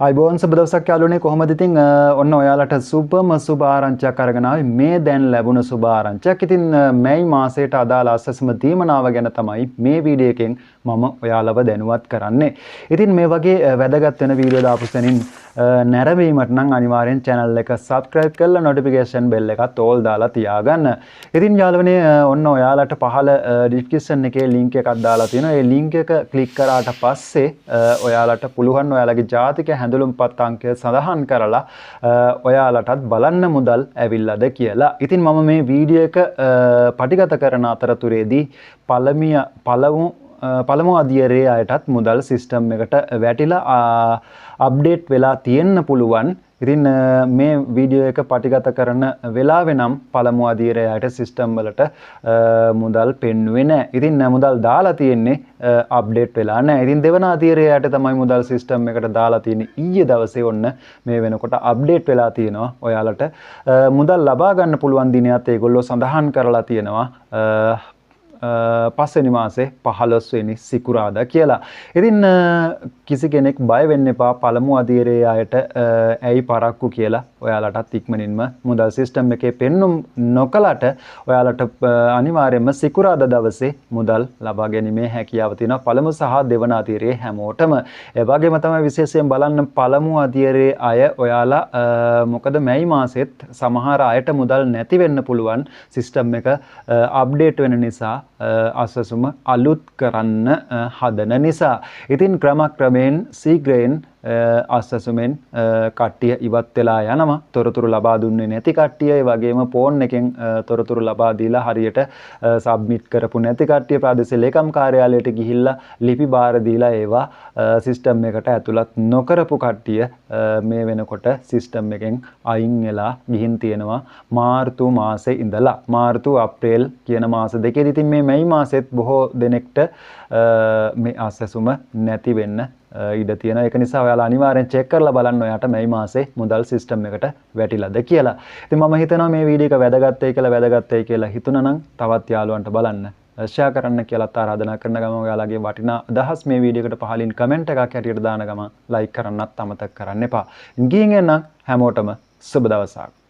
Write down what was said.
අයිබෝන් සුබ දවසක් යාළුවනේ කොහොමද ඉතින් ඔන්න ඔයාලට සුබ ආරංචියක් අරගෙන ආවේ මේ දැන් ලැබුණ සුබ ආරංචියක්. ඉතින් මැයි මාසයට අදාළ අස්සසම දීමනාව ගැන තමයි මේ වීඩියෝ එකෙන් මම ඔයාලව දැනුවත් කරන්නේ. ඉතින් මේ වගේ වැදගත් වෙන වීඩියෝ දාපු සෙනින් නැරඹීමට නම් අනිවාර්යෙන් channel එක subscribe කරලා notification bell එකත් all දාලා තියාගන්න. ඉතින් යාළුවනේ ඔන්න ඔයාලට පහළ description එකේ link එකක් දාලා තියෙනවා. ඒ link එක click කරාට පස්සේ ඔයාලට පුළුවන් ඔයාලගේ ජාතික හැඳුනුම්පත් අංකය සඳහන් කරලා ඔයාලටත් බලන්න මුදල් ඇවිල්ලාද කියලා. ඉතින් මම මේ වීඩියෝ එක පටිගත කරන අතරතුරේදී පළමු අධියරේ අයටත් මුදල් සිස්ටම් එකට වැටිලා අප්ඩේට් වෙලා තියෙන්න පුළුවන්. ඉතින් මේ වීඩියෝ එක පටිගත කරන වෙලාවෙ නම් පළමු අධීරයට සිස්ටම් වලට මුදල් පෙන්වුවේ නැහැ. ඉතින් මුදල් දාලා තියෙන්නේ අප්ඩේට් වෙලා නැහැ. ඉතින් දෙවන අධීරයට තමයි මුදල් සිස්ටම් එකට දාලා තියෙන්නේ. ඊයේ දවසේ ඔන්න මේ වෙනකොට අප්ඩේට් වෙලා තියෙනවා. ඔයාලට මුදල් ලබා ගන්න පුළුවන් දිනයත් ඒගොල්ලෝ සඳහන් කරලා තියෙනවා. පස්වෙනි මාසේ 15 වෙනි සිකුරාදා කියලා. ඉතින් කිසි කෙනෙක් බය වෙන්න එපා පළමු අධීරයේ අයට ඇයි පරක්කු කියලා. ඔයාලටත් ඉක්මනින්ම මුදල් සිස්ටම් එකේ පෙන්නුම් නොකලට ඔයාලට අනිවාර්යයෙන්ම සිකුරාදා දවසේ මුදල් ලබා ගැනීමේ හැකියාව තියෙනවා පළමු සහ දෙවන අධීරයේ හැමෝටම. ඒ වගේම තමයි විශේෂයෙන් බලන්න පළමු අධීරයේ අය ඔයාලා මොකද මැයි මාසෙත් සමහර අයට මුදල් නැති වෙන්න පුළුවන් සිස්ටම් එක අප්ඩේට් වෙන නිසා අසසුම අලුත් කරන්න හදන නිසා. ඉතින් ක්‍රමක්‍රමයෙන් සීග්‍රයෙන් අසසුමෙන් කට්ටිය ඉවත් වෙලා යනවා. තොරතුරු ලබා දුන්නේ නැති කට්ටිය, ඒ වගේම ෆෝන් එකෙන් තොරතුරු ලබා දීලා හරියට සබ්මිට් කරපු නැති කට්ටිය ප්‍රාදේශීය ලේකම් කාර්යාලයට ගිහිල්ලා ලිපි බාර දීලා ඒවා සිස්ටම් එකට ඇතුළත් නොකරපු කට්ටිය මේ වෙනකොට සිස්ටම් එකෙන් අයින් වෙලා ගිහින් තියෙනවා මාර්තු මාසේ ඉඳලා. මාර්තු අප්‍රේල් කියන මාස දෙකේදී ඉතින් මේ මැයි මාසෙත් බොහෝ දෙනෙක්ට මේ අසසුම නැති වෙන්න ඉඩ තියෙනවා. ඒක නිසා ඔයාලා අනිවාර්යෙන් චෙක් කරලා බලන්න ඔයාට මැයි මාසේ මුදල් සිස්ටම් එකට වැටිලාද කියලා. ඉතින් මම හිතනවා මේ වීඩියෝ එක වැදගත්යි කියලා හිතුණා නම් තවත් යාළුවන්ට බලන්න ෂෙයා කරන්න කියලා ආරාධනා කරන ගමන් ඔයාලගේ වටිනා අදහස් මේ වීඩියෝ එකට පහලින් කමෙන්ට් එකක් හැටියට දාන ගමන් ලයික් කරන්නත් අමතක කරන්න එපා. ගිහින් එන්න හැමෝටම සුබ දවසක්.